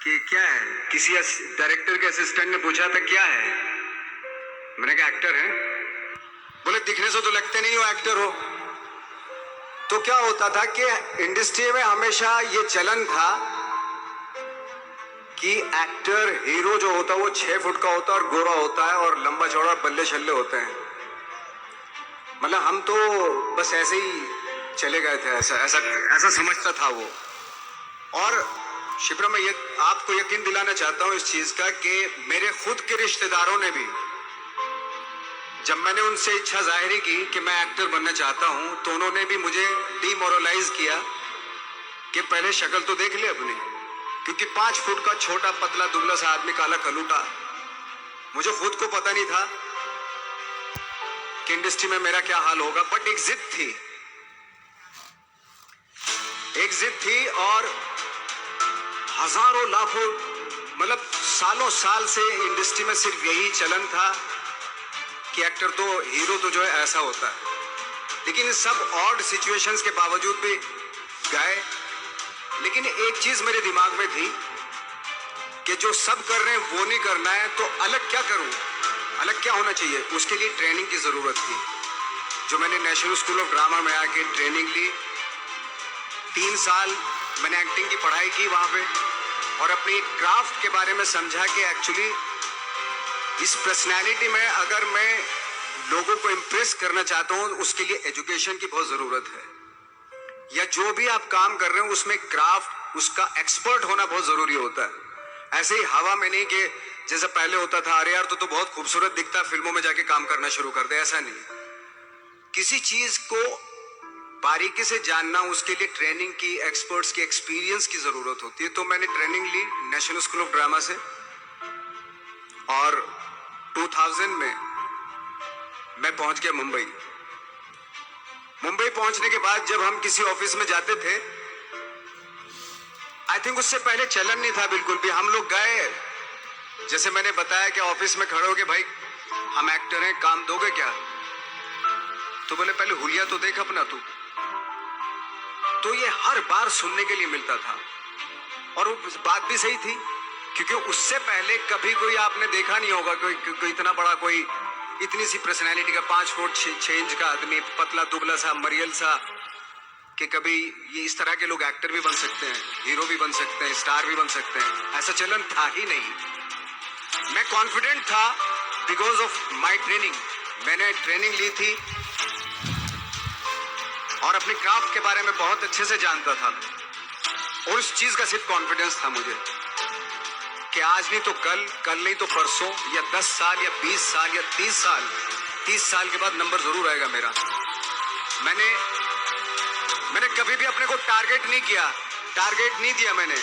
कि क्या है, किसी डायरेक्टर के असिस्टेंट ने पूछा था क्या है, मैंने कहा एक्टर है। बोले दिखने से तो लगते नहीं हो एक्टर हो। तो क्या होता था कि इंडस्ट्री में हमेशा ये चलन था कि एक्टर हीरो जो होता है वो 6 फुट का होता है और गोरा होता है और लंबा चौड़ा बल्ले छल्ले होते हैं। मतलब हम तो बस ऐसे ही चले गए थे, ऐसा ऐसा ऐसा समझता था वो। और शिप्रा, मैं ये आपको यकीन दिलाना चाहता हूं इस चीज का कि मेरे खुद के रिश्तेदारों ने भी, जब मैंने उनसे इच्छा जाहिर की कि मैं एक्टर बनना चाहता हूं, तो उन्होंने भी मुझे डीमोरलाइज किया कि पहले शक्ल तो देख ले अपनी, क्योंकि 5 फुट का छोटा पतला दुबला सा आदमी, काला कलूटा। मुझे खुद को पता नहीं था कि इंडस्ट्री में मेरा क्या हाल होगा, बट एक जिद थी, एक जिद थी। और हजारों लाखों, मतलब सालों साल से इंडस्ट्री में सिर्फ यही चलन था कि एक्टर तो, हीरो तो जो है ऐसा होता है। लेकिन इन सब ऑड सिचुएशंस के बावजूद भी गए। लेकिन एक चीज मेरे दिमाग में थी कि जो सब कर रहे हैं वो नहीं करना है, तो अलग क्या करूं, अलग क्या होना चाहिए। उसके लिए ट्रेनिंग की जरूरत थी, जो मैंने नेशनल स्कूल ऑफ ड्रामा में आके ट्रेनिंग ली। 3 साल मैंने एक्टिंग की पढ़ाई की वहां पे, और अपनी क्राफ्ट के बारे में समझा कि एक्चुअली इस पर्सनैलिटी में अगर मैं लोगों को इम्प्रेस करना चाहता हूं, उसके लिए एजुकेशन की बहुत जरूरत है। या जो भी आप काम कर रहे हो उसमें क्राफ्ट, उसका एक्सपर्ट होना बहुत जरूरी होता है। ऐसे ही हवा में नहीं कि जैसे पहले होता था, अरे यार तो बहुत खूबसूरत दिखता, फिल्मों में जाके काम करना शुरू कर दे, ऐसा नहीं। किसी चीज को बारीकी से जानना, उसके लिए ट्रेनिंग की, एक्सपर्ट्स की, एक्सपीरियंस की जरूरत होती है। तो मैंने ट्रेनिंग ली नेशनल स्कूल ऑफ ड्रामा से, और 2000 में मैं पहुंच गया मुंबई। मुंबई पहुंचने के बाद जब हम किसी ऑफिस में जाते थे, आई थिंक उससे पहले चलन नहीं था बिल्कुल भी। हम लोग गए, जैसे मैंने बताया कि ऑफिस में खड़े हो के, भाई हम एक्टर हैं, काम दोगे क्या? तो बोले पहले हुलिया तो देख अपना तू। तो ये हर बार सुनने के लिए मिलता था, और वो बात भी सही थी, क्योंकि उससे पहले कभी कोई आपने देखा नहीं होगा कोई इतना बड़ा, कोई इतनी सी पर्सनैलिटी का 5 फुट 6 इंच का आदमी, पतला दुबला सा मरियल सा, कि कभी ये इस तरह के लोग एक्टर भी बन सकते हैं, हीरो भी बन सकते हैं, स्टार भी बन सकते हैं। ऐसा चलन था ही नहीं। मैं कॉन्फिडेंट था बिकॉज ऑफ माई ट्रेनिंग। मैंने ट्रेनिंग ली थी और अपनी क्राफ्ट के बारे में बहुत अच्छे से जानता था, और उस चीज का सिर्फ कॉन्फिडेंस था मुझे कि आज नहीं तो कल, कल नहीं तो परसों, या 10 साल या 20 साल या 30 साल के बाद नंबर जरूर आएगा मेरा। मैंने कभी भी अपने को टारगेट नहीं किया, टारगेट नहीं दिया मैंने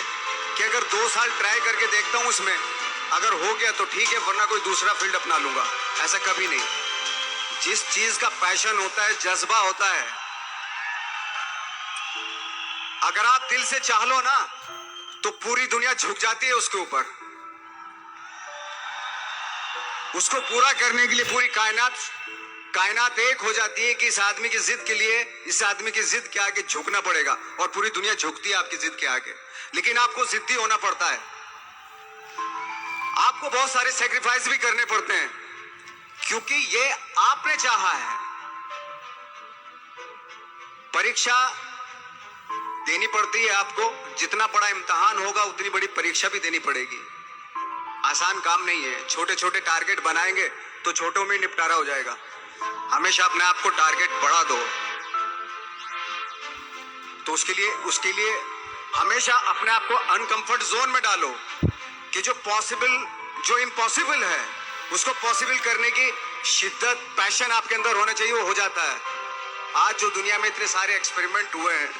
कि अगर 2 साल ट्राई करके देखता हूं उसमें, अगर हो गया तो ठीक है, वरना कोई दूसरा फील्ड अपना लूंगा। ऐसा कभी नहीं। जिस चीज का पैशन होता है, जज्बा होता है, अगर आप दिल से चाह लो ना, तो पूरी दुनिया झुक जाती है उसके ऊपर। उसको पूरा करने के लिए पूरी कायनात एक हो जाती है कि इस आदमी की जिद के लिए, इस आदमी की जिद के आगे झुकना पड़ेगा, और पूरी दुनिया झुकती है आपकी जिद के आगे। लेकिन आपको जिद्दी होना पड़ता है, आपको बहुत सारे सेक्रीफाइस भी करने पड़ते हैं, क्योंकि ये आपने चाहा है। परीक्षा देनी पड़ती है आपको, जितना बड़ा इम्तिहान होगा उतनी बड़ी परीक्षा भी देनी पड़ेगी। आसान काम नहीं है। छोटे छोटे टारगेट बनाएंगे तो छोटों में निपटारा हो जाएगा। हमेशा अपने आप को टारगेट बढ़ा दो। तो उसके लिए हमेशा अपने आप को अनकंफर्ट जोन में डालो, कि जो इम्पॉसिबल है उसको पॉसिबल करने की शिद्दत, पैशन आपके अंदर होना चाहिए, वो हो जाता है। आज जो दुनिया में इतने सारे एक्सपेरिमेंट हुए हैं,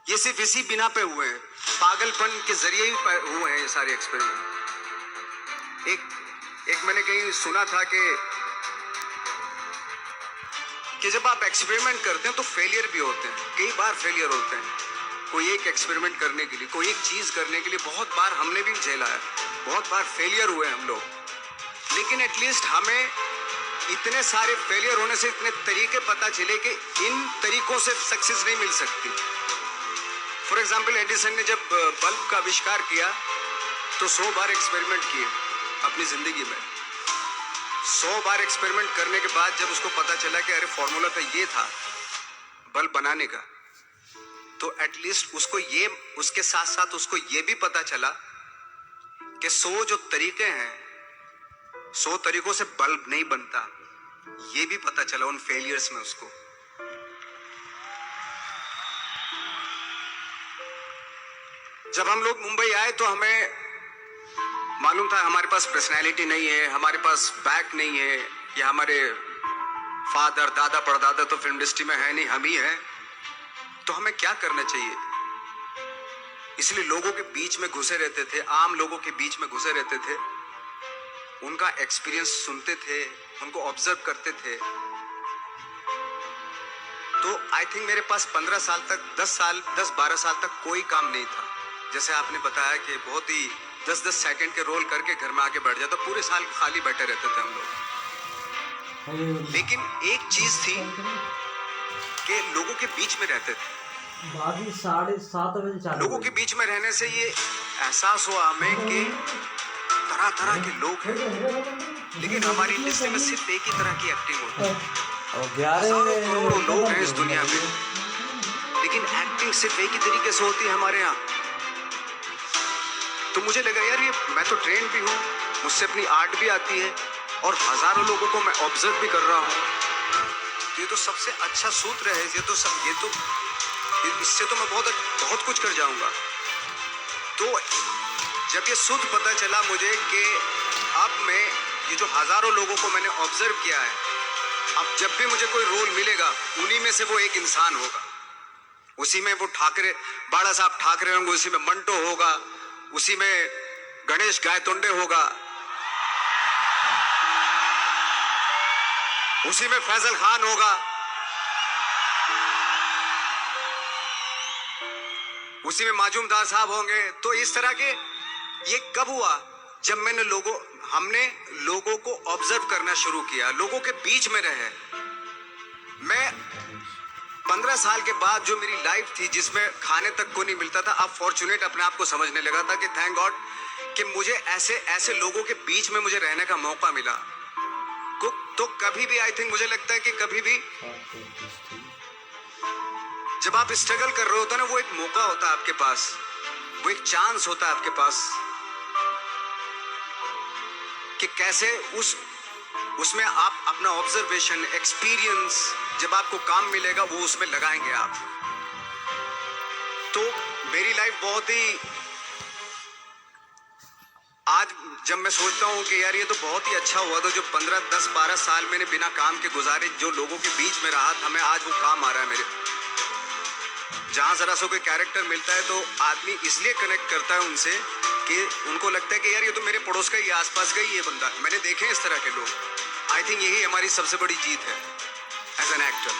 ये सिर्फ इसी बिना पे हुए हैं, पागलपन के जरिए ही हुए हैं ये सारे एक्सपेरिमेंट। एक मैंने कहीं सुना था कि जब आप एक्सपेरिमेंट करते हैं तो फेलियर भी होते हैं, कई बार फेलियर होते हैं। कोई एक एक्सपेरिमेंट करने के लिए, कोई एक चीज करने के लिए बहुत बार हमने भी झेला है, बहुत बार फेलियर हुए हम लोग। लेकिन एटलीस्ट हमें इतने सारे फेलियर होने से इतने तरीके पता चले कि इन तरीकों से सक्सेस नहीं मिल सकती। फॉर एग्जाम्पल एडिसन ने जब बल्ब का आविष्कार किया तो 100 बार एक्सपेरिमेंट किए अपनी जिंदगी में। 100 बार एक्सपेरिमेंट करने के बाद जब उसको पता चला कि अरे फॉर्मूला तो ये था बल्ब बनाने का, तो एटलीस्ट उसको ये, उसके साथ साथ उसको ये भी पता चला कि 100 जो तरीके हैं, 100 तरीकों से बल्ब नहीं बनता, ये भी पता चला उन फेलियर्स में उसको। जब हम लोग मुंबई आए तो हमें मालूम था हमारे पास पर्सनैलिटी नहीं है, हमारे पास बैक नहीं है, या हमारे फादर दादा परदादा तो फिल्म इंडस्ट्री में है नहीं, हम ही हैं, तो हमें क्या करना चाहिए। इसलिए लोगों के बीच में घुसे रहते थे, आम लोगों के बीच में घुसे रहते थे, उनका एक्सपीरियंस सुनते थे, उनको ऑब्जर्व करते थे। तो आई थिंक मेरे पास 15 साल तक 10-12 साल तक कोई काम नहीं था। जैसे आपने बताया कि बहुत ही 10-10 सेकंड के रोल करके घर में आके बैठ जाता, तो पूरे साल खाली बैठे रहते थे हम लोग। लेकिन एक चीज थी कि लोगों के बीच में रहते थे, 7:30 बजे लोगों के बीच में रहने से ये एहसास हुआ हमें कि तरह तरह के लोग हैं, लेकिन हमारी इंडस्ट्री में सिर्फ एक ही तरह की एक्टिंग होती है। हजारों करोड़ों लोग हैं इस दुनिया में, लेकिन एक्टिंग सिर्फ एक ही तरीके से होती है हमारे यहाँ। तो मुझे लगा यार ये, मैं तो ट्रेन भी हूँ, मुझसे अपनी आर्ट भी आती है, और हजारों लोगों को मैं ऑब्जर्व भी कर रहा हूँ। तो ये तो सबसे अच्छा सूत्र है, इससे तो मैं बहुत कुछ कर जाऊंगा। तो जब ये सूत्र पता चला मुझे कि अब मैं ये जो हजारों लोगों को मैंने ऑब्जर्व किया है, अब जब भी मुझे कोई रोल मिलेगा उन्हीं में से वो एक इंसान होगा। उसी में वो ठाकरे, बाला साहब ठाकरे होंगे, उसी में मंटो होगा, उसी में गणेश गायतोंडे होगा, उसी में फैजल खान होगा, उसी में माजूमदार साहब होंगे। तो इस तरह के, ये कब हुआ? जब हमने लोगों को ऑब्जर्व करना शुरू किया, लोगों के बीच में रहे। मैं 15 साल के बाद जो मेरी लाइफ थी जिसमें खाने तक को नहीं मिलता था, अब फॉर्चुनेट अपने आप को समझने लगा था कि थैंक गॉड कि मुझे ऐसे लोगों के बीच में मुझे रहने का मौका मिला। तो कभी भी आई थिंक मुझे लगता है कि कभी भी जब आप स्ट्रगल कर रहे होते ना, वो एक मौका होता है आपके पास, वो एक चांस होता है आपके पास कि कैसे उसमें आप अपना ऑब्जर्वेशन, एक्सपीरियंस, जब आपको काम मिलेगा वो उसमें लगाएंगे आप। तो मेरी लाइफ बहुत ही, आज जब मैं सोचता हूँ कि यार ये तो बहुत ही अच्छा हुआ, तो जो 15, 10, 12 साल मैंने बिना काम के गुजारे, जो लोगों के बीच में रहा था, मैं आज वो काम आ रहा है मेरे। जहाँ जरा सा कोई कैरेक्टर मिलता है तो आदमी इसलिए कनेक्ट करता है उनसे कि उनको लगता है कि यार ये तो मेरे पड़ोस का ही, आसपास का ही ये बंदा, मैंने देखे इस तरह के लोग। आई थिंक यही हमारी सबसे बड़ी जीत है एज एन एक्टर।